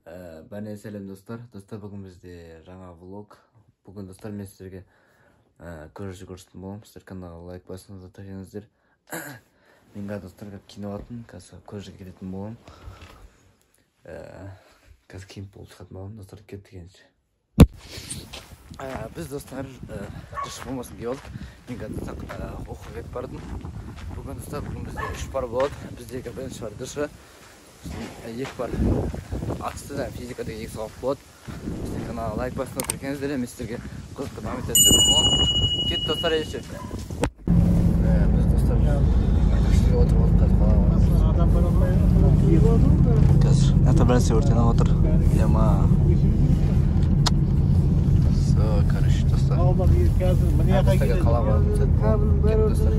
Бәріне сәлем достар. Достар, бүгін бізде жаңа влог. Бүгін достар, мен сіздерге көрші көрсететін боламын. Сіздер каналға лайк басыңызды тағыңыздар. Мен достар кино атын, қазір көршіге келетін боламын. Қазір киім болып шығатын боламын. Достар, кеттігенше. Біз достар дұрыс болмасын кей болдық. Мен қазір оқуға кетіп бардым. Бүгін достар, бүгін бізде 3 пар болады. Біздегі бірінші бар дұрысы. Екі бар атысты да физикадегі 2 сағат болады. Біздің каналға лайк басын отыркеніздер, мен сіздерге қызықты мәліметтер сөйлеп боламын. Кет достар еші. Біз достар таксиге отырып алдық, қазір қазір нәрсе өртеніп отыр. Ема все, короче, достар. Біздегі қала бар. Кет достар.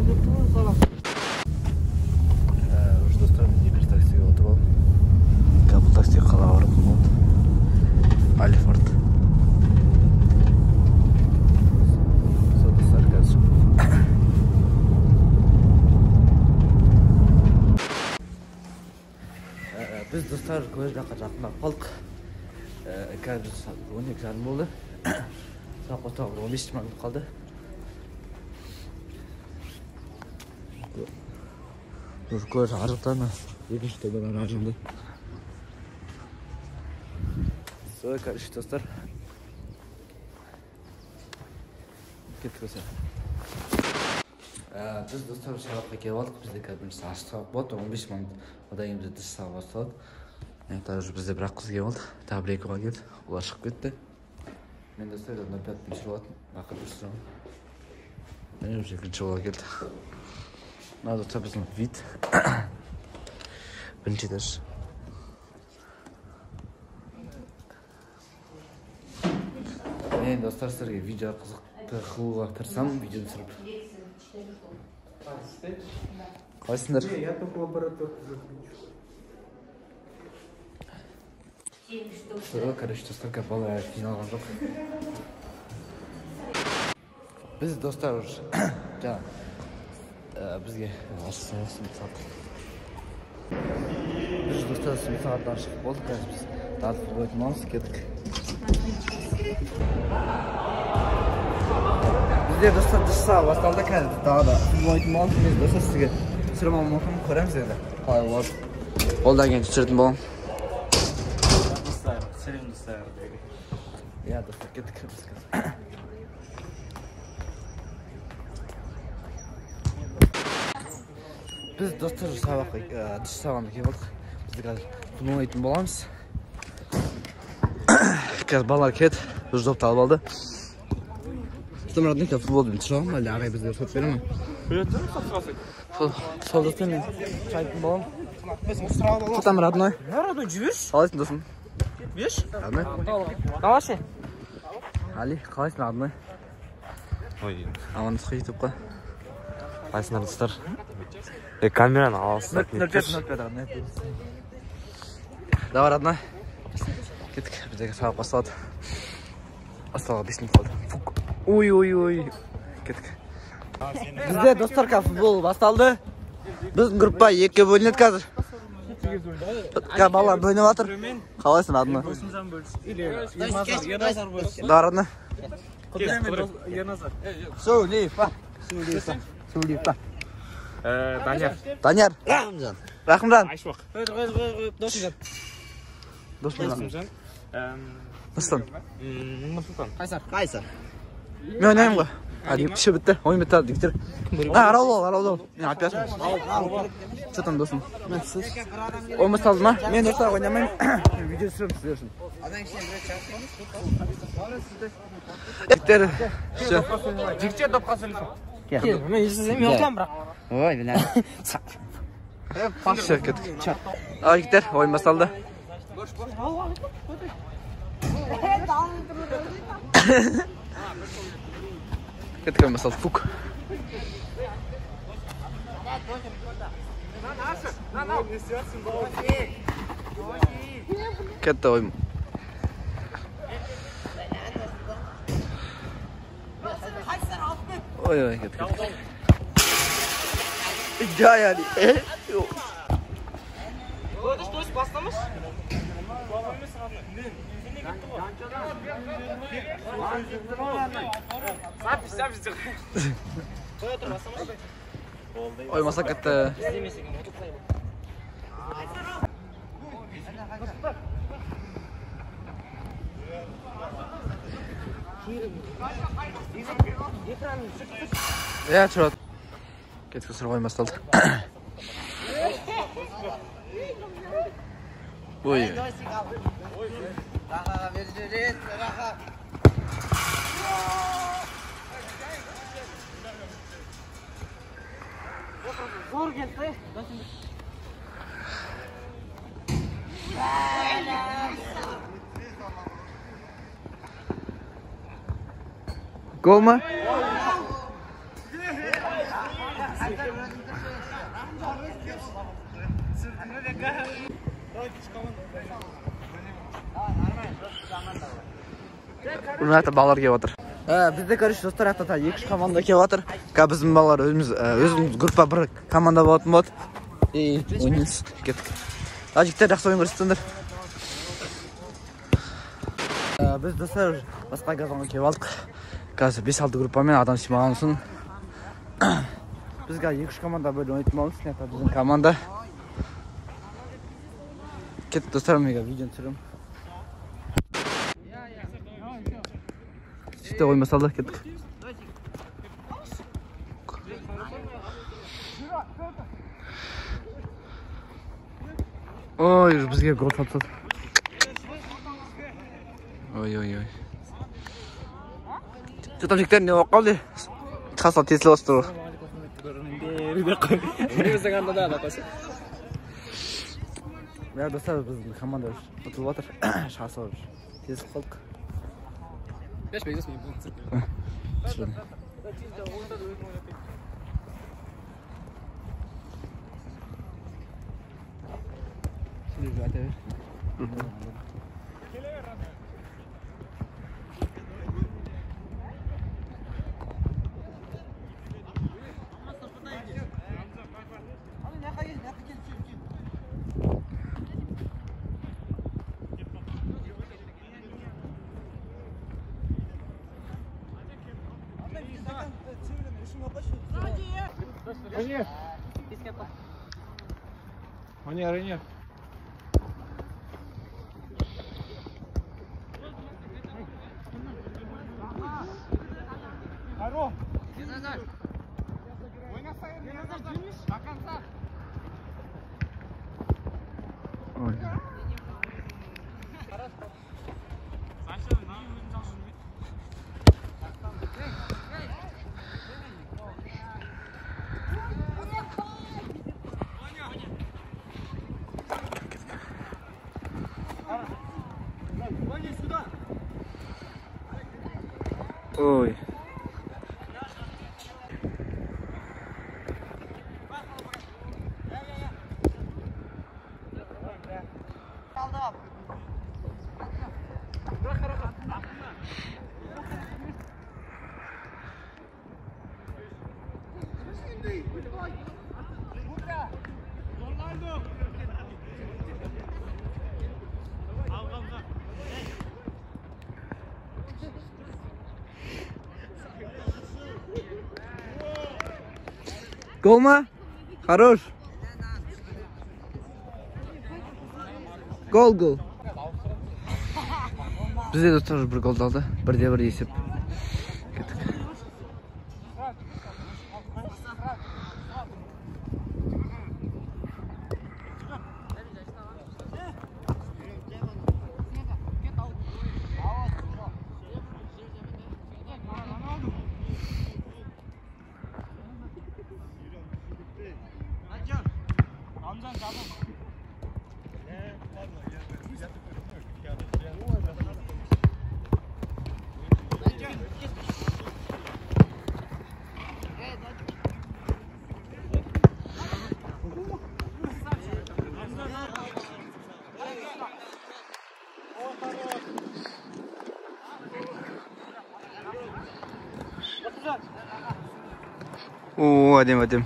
Такси қала барып болады. Альфорд. Сол достар қазір. Біз достар көз жаққа жақындап қалдық. Қазір 12:30 болды. Сағат қостағы 15 минут қалды. Көз арықтан екінші тобадан ажымды. Все, короче, достар. Кеттік өсе. Біз достар сағатқа келіп алдық. Бізде қазір бірінші ашық сағат болады. 15 минут одан кейін бізде дұрыс сағат басталады. Даже бізде бір-ақ қыз келіп алды. Тағы бір екеуға келді. Олар шығып кетті. Мен достар 05-пен жүріп алатын. Бақыр дұрыс тұрамын. Мен уже екінші жолға келді. Мына достар біздің вид. Бірінші этаж. Мен достар сіздерге видео қызықты қылуға тырысамын, видеоны түсіріп. Қалайсыңдар? Все, короче, достар бала финалған жоқ. Біз достар уже жаңа бізге сағат. Біз достар сағаттан шығып болдық, қазір біз дады футбол ойнамыз, кеттік. Бізде достар дұрыс сағат басталды, қазір тағы да футбол ойнамыз. Мен достар сізге түсіріп алуым мүмкін, көреміз енді. Қалай болады. Олдан кейін түсіретін болам. Достар, сәлем достар. Иә достар, кеттік біз қазір. Біз достар сабаққа түс сағанда келіп алдық. Бізді қазір футбол ойнайтын боламыз. Қазір балалар келеді, бір допты алып алды. Тұтым радын футболды мен тұшағым, әлі ағай біздер сот бере ма? Сол достар мен шайтын болам. Тұтым радыной. Радыной жүбеш? Қалайсың досым? Беш? Радыной. Қалашы? Али, қалайсың радыной? Амандысқа ютубқа. Қалайсыңдар достар? Камераны аласыздар. 05 радыной. Давай радыной. Кеттік, біздегі сағат басталады. Басталға 5 минут қалды. Ой. Кеттік. Бізде достарқа футбол басталды. Біздің группа 2-ге бөлінеді қазір. Балалар бөлініп жатыр. Қалайсың радыны? Да, радыны. Сөйлейпа. Данияр. Рахымжан. Досымжан. Нұрсұлтан. Қайсар. Мен ойнаймын ғой. Піші бітті, ойын бітті дегіздер. Арау. Мен апиясың. Че там досым? Ойын басталды ма? Мен достар ойнамайым. Видео түсіріп сіздер үшін. Жігіттер. Жігіттер допқа сөйлесің. Мен ешсізем, мен отылам бірақ. Ой, біләм. Все, кеттік. Жігіттер, ойын басталды. Кетті ойын басталды, фук. Кетті ойын. Ой, кетті. Жай әли. Что, бастамыз? Oymasak ketdi. Ya çorot. Ketki sırf oymasın aldı. Oy. Zor geldi. Gol mu? Urnata ballar kelib o'tir. Bizda ko'rish do'stlar, hatto 2 komanda kelib o'tir. Bizning ballar o'zimiz guruhda bir komanda bo'lib o'ynaymiz. Ketdik. Tajiklar yaxshi o'yin ko'rsatdilar. Biz do'stlar boshqa gazonga kelib oldik. Hozir 5-6 guruhman adam chiqmagansin. Bizga 2 komanda bo'lib o'ynayapmiz. Bizning komanda. Ketdik do'stlar, menga video tushirim. İşte oy masallah ketdik. Oy, bizga gol atdi. Oy. Tutamliklar ne qoldi? Qasab Tesla o'stir. Ya do'stlar, bizning komanda o'tib o'tir. Shahsor. Tez qoldik. 5 bekliyoruz mu? Şöyle. Şimdi zaten. Ранее. Aro. Oy. Oy. Gol mu? Хорош. Gol. Bizde de bir gol aldı. 1-1 esip. Ketdik. Oo, Adem.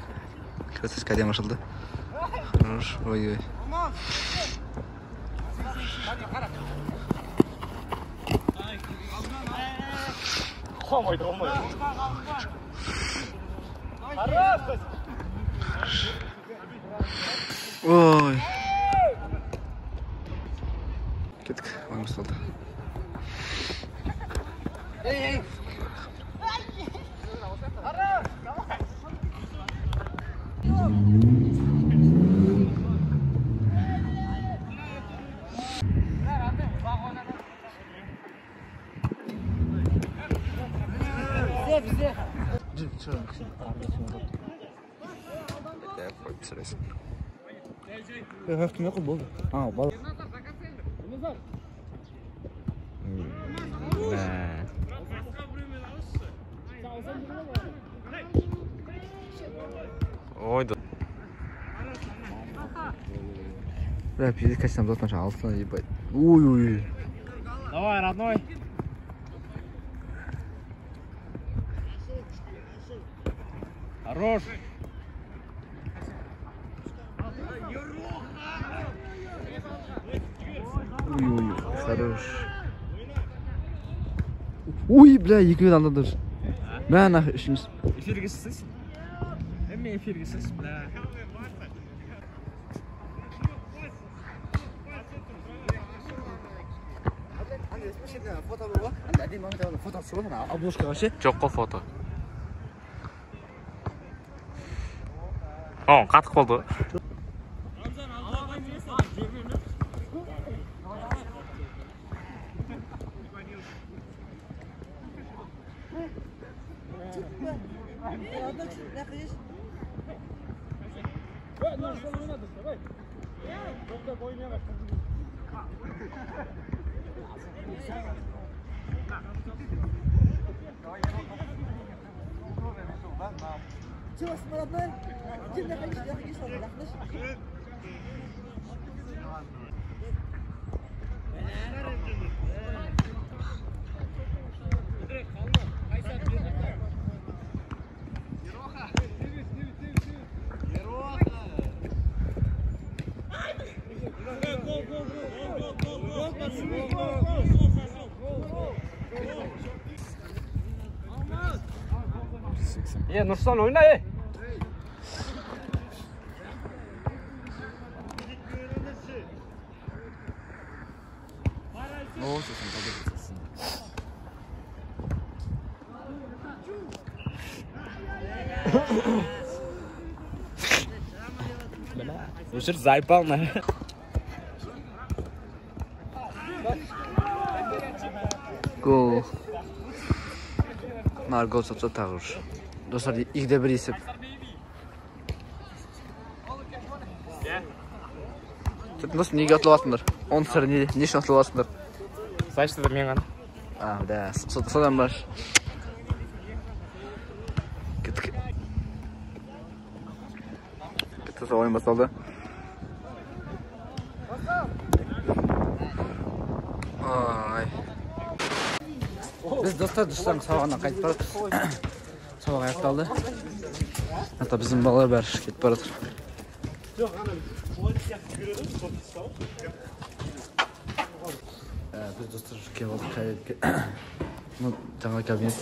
Красавчик Adem açıldı. Хорош. Oy. Olmaydı. Oy. Ketdik. Oyunumuz oldu. Bize. Kim yok oldu? Ha, bal. Oydu. Бля, пиздец, как там должен пожалуйста, ебать. Уй-уй. Давай, родной. Хорош. Уй-уй, хорош. Уй, бля, екі бет андадыр. Бля, нахуй, үшіміз. Эфирге шықсыз? Мен эфирге шықсыз, бля. Жоқ қой фото. Қатық болды. Nursan oyna Ne olursa sen tabii etsin. Өшір зайып алма. Gol. Nar gol satsa tağır. Dostlar, ilk bir esep. Dostlar, neге atılып атсыңдар? Оның сыры не үшін атылып атсыңдар? Сачтыда мен ғана. Да, содан бар. Кеттік. Oyun basıldı. Ay. Biz dostlar dıştan sabahına qaytып баратырбыз. Sabah аяқталды. Hatta bizim balalar bari ketip baratыр. Biz dostlar kelip aldık. Bu жаңа кабинет.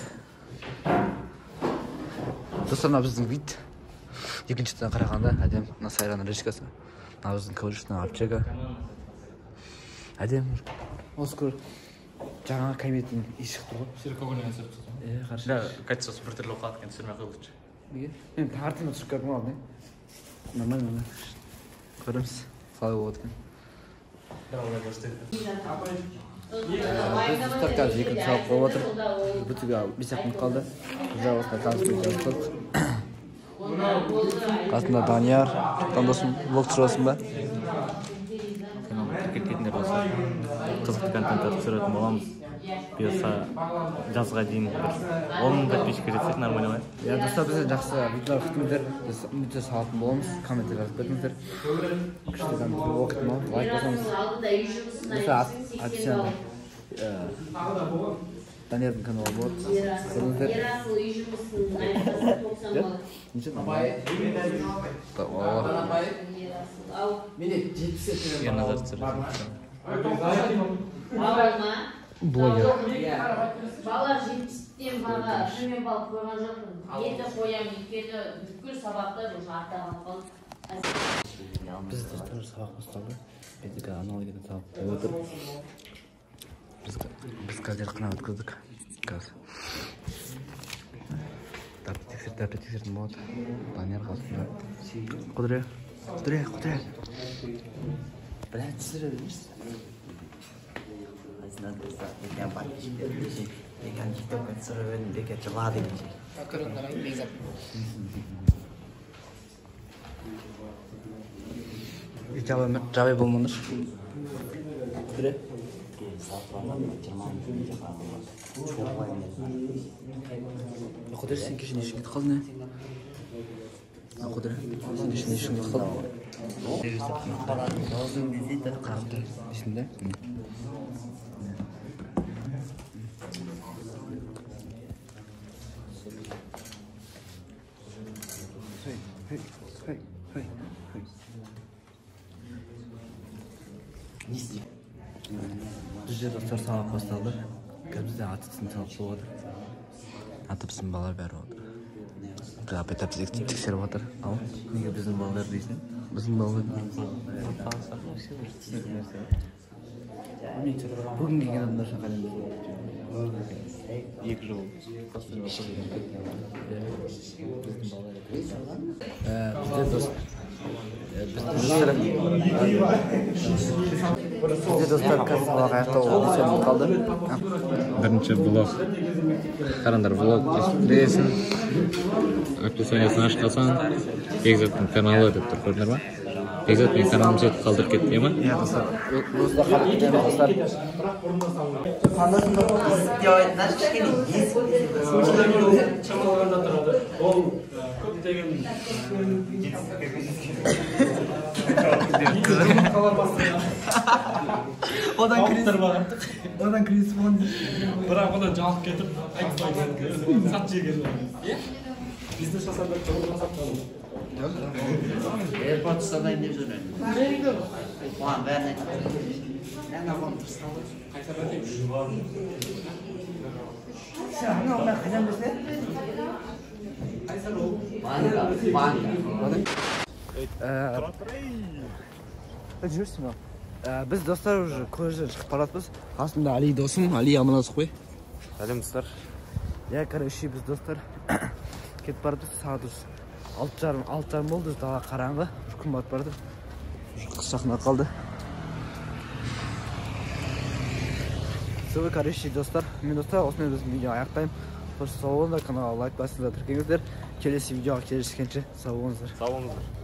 Dostlar, біздің вид екіншіден қарағанда әдем. Мына сайранның речкасы. Мына біздің көшінің общага. Әдем. Осы көр жаңа кабинеттің иісі шықты ғой. Сиркогонен әсіріп тұтым. Қаршы. Да, качествосы бір түрлі оқат екен, түсірмей қылдыршы. Неге? Мен тартына түсіп көрдім алдын. Нормально. Көреміз. Қалай болып отқан. Бір олай көрсетеді. Biz dostlar қазір екінші сабақ болып отыр. Бүтіге 5 минут қалды. Біз осылай танысып жатырмыз. Қасында Данияр, досым, влог түсіресің ба? Кеткендер болса, қызықты контент түсіретін боламыз. Бұйырса жазға дейін 10 подписчикке жетсек нормально ғой. Ya dostlar, bize жақсы видеолар күтіңіздер. Біз үмітте салатын боламыз. Комментар жазып кетіңіздер. Күшті комментар оқытма, лайк басамыз. Mesela Атишан Даниярдың каналы болады. Көріңіздер. Ничего, нормально. Я назар түсіретін. Блогер. жаңағы төмен балып қойған жоқпын. Еті қоямын, өйткені бүткіл сабақта уже артаға қалып. Biz dostlar sabah басталды. Bizga аналогиядан сабақ болып отыр. Biz қазір қана өткіздік. Қазір. Тексердім болады. Данияр қасында. Құдыре. Блядь, түсіреміз. Надо екен подписчик етпесе, екен тиктокқа түсіріп едім, бекер жылады екенше. Жабай болмаңдар. Құдыре. Құдыре, сен кеше не үшін кетіп қалдың? Құдыре, сен кеше не үшін кетіп қалдың? Жазым десейді Қағымды есінде? Бізде достар сабақ басталды. Бізде атысын сабақ болып отыр. Атыпсын балалар бәрі отыр. Апайта бізге тексеріп отыр. Ал, Неге біздің балалар дейсің? біздің балалар. Бүгін келген адамдар шақырайын. 2 жыл Бізде достар қазір сабақ аяқтауға қалды. Бірінші блог. Қараңдар, блог білесің. Описаниясын ашып қалсаң, Бекзаттың каналы деп тұр, көрдіңдер ма? Бекзат мен каналым жетіп қалдырып кетті, ема? Иә, достар. Осында қалып кеткен достар. Қандасында есікте ойындар кішкене Одан кризис болған бірақ одан жалып кетіп айтпайды. Сат жеген. Бизнес жасадық, жол жасадық. AirPods сатайын деп жүрмін. Оған бәрін айтып. Жүрсің ба? Біз достар уже көже шығып баратпыз. Қасымда Али досым, Али амандасып қой. Сәлем достар. Я, короче, біз достар кетіп баратпыз. Сағат 6:30 болды, дала қараңғы. Күн батып барды. Қыс жақындап қалды. Все, короче, достар, мен достар, осымен біздің видео аяқтаймын. Сау болыңыздар, каналға лайк басыңыздар, тіркеңіздер. Келесі видеоға келіскенше сау болыңыздар. Сау болыңыздар.